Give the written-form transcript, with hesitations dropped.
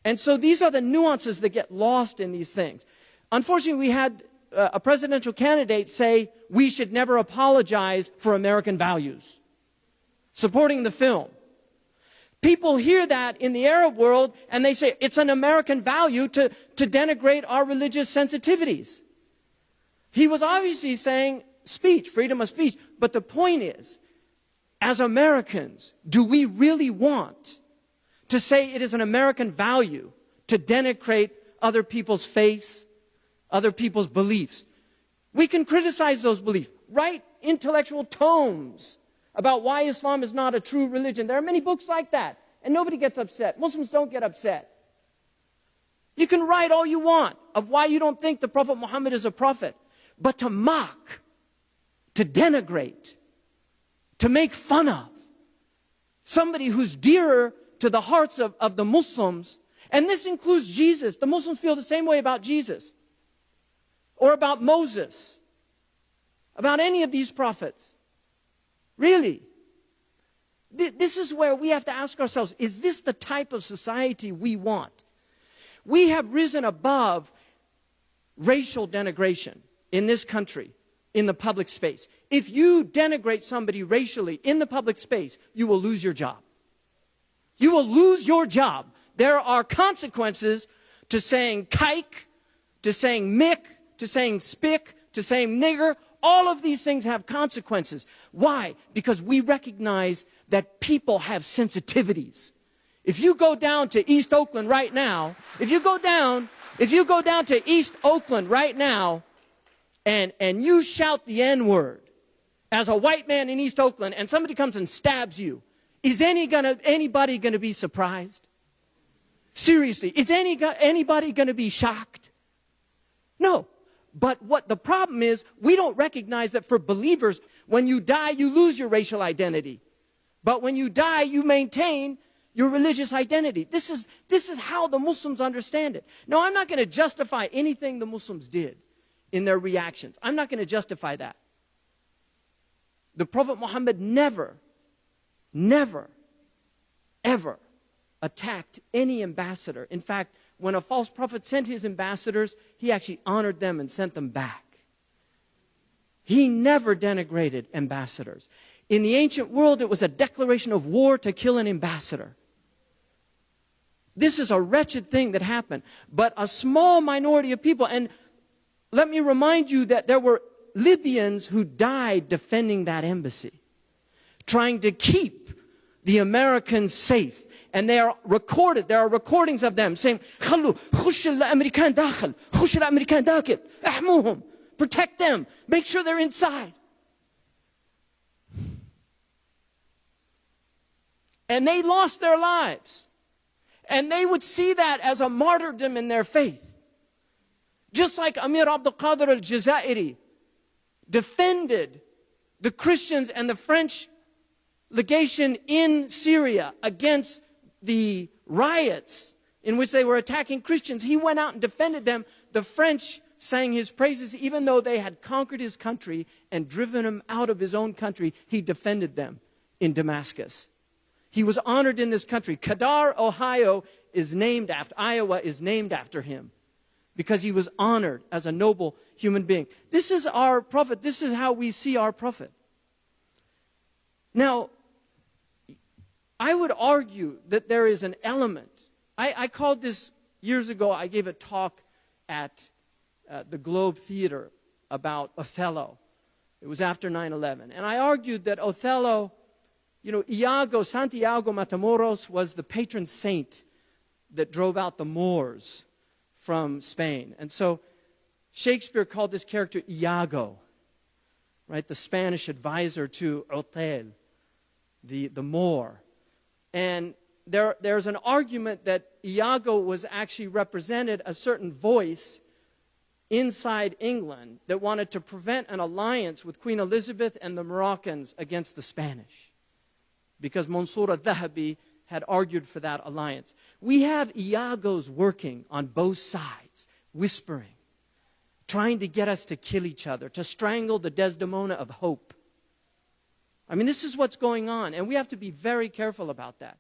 And so these are the nuances that get lost in these things. Unfortunately, we had a presidential candidate say we should never apologize for American values, supporting the film. People hear that in the Arab world and they say it's an American value to denigrate our religious sensitivities. He was obviously saying speech, freedom of speech. But the point is, as Americans, do we really want to say it is an American value to denigrate other people's faiths, other people's beliefs? We can criticize those beliefs, write intellectual tomes about why Islam is not a true religion. There are many books like that, and nobody gets upset. Muslims don't get upset. You can write all you want of why you don't think the Prophet Muhammad is a prophet, but to mock, to denigrate, to make fun of somebody who's dearer to the hearts of the Muslims, and this includes Jesus. The Muslims feel the same way about Jesus, or about Moses, about any of these prophets. Really. This is where we have to ask ourselves, is this the type of society we want? We have risen above racial denigration in this country, in the public space. If you denigrate somebody racially in the public space, you will lose your job. You will lose your job. There are consequences to saying kike, to saying mick, to saying spick, to saying nigger. All of these things have consequences. Why? Because we recognize that people have sensitivities. If you go down to East Oakland right now, if you go down to East Oakland right now, and you shout the N-word as a white man in East Oakland, and somebody comes and stabs you, is anybody going to be surprised? Seriously, is anybody going to be shocked? No. But what the problem is, we don't recognize that for believers, when you die, you lose your racial identity. But when you die, you maintain your religious identity. This is how the Muslims understand it. Now, I'm not going to justify anything the Muslims did in their reactions. I'm not going to justify that. The Prophet Muhammad never, ever attacked any ambassador. In fact, when a false prophet sent his ambassadors, he actually honored them and sent them back. He never denigrated ambassadors. In the ancient world, it was a declaration of war to kill an ambassador. This is a wretched thing that happened. But a small minority of people, and let me remind you that there were Libyans who died defending that embassy, trying to keep the Americans safe. And they are recorded. There are recordings of them saying, protect them. Make sure they're inside. And they lost their lives. And they would see that as a martyrdom in their faith. Just like Amir Abdul Qadir al-Jazairi defended the Christians and the French legation in Syria against the riots in which they were attacking Christians. He went out and defended them. The French sang his praises. Even though they had conquered his country and driven him out of his own country, he defended them in Damascus. He was honored in this country. Kadar, Ohio is named after, Iowa is named after him because he was honored as a noble human being. This is our prophet. This is how we see our prophet. Now, I would argue that there is an element. I called this years ago, I gave a talk at the Globe Theater about Othello. It was after 9/11. And I argued that Othello, Santiago Matamoros was the patron saint that drove out the Moors from Spain. And so Shakespeare called this character Iago, right? The Spanish advisor to Otel, the Moor. And there's an argument that Iago was actually represented a certain voice inside England that wanted to prevent an alliance with Queen Elizabeth and the Moroccans against the Spanish, because Mansur al-Dhahabi had argued for that alliance. We have Iagos working on both sides, whispering, trying to get us to kill each other, to strangle the Desdemona of hope. I mean, this is what's going on, and we have to be very careful about that.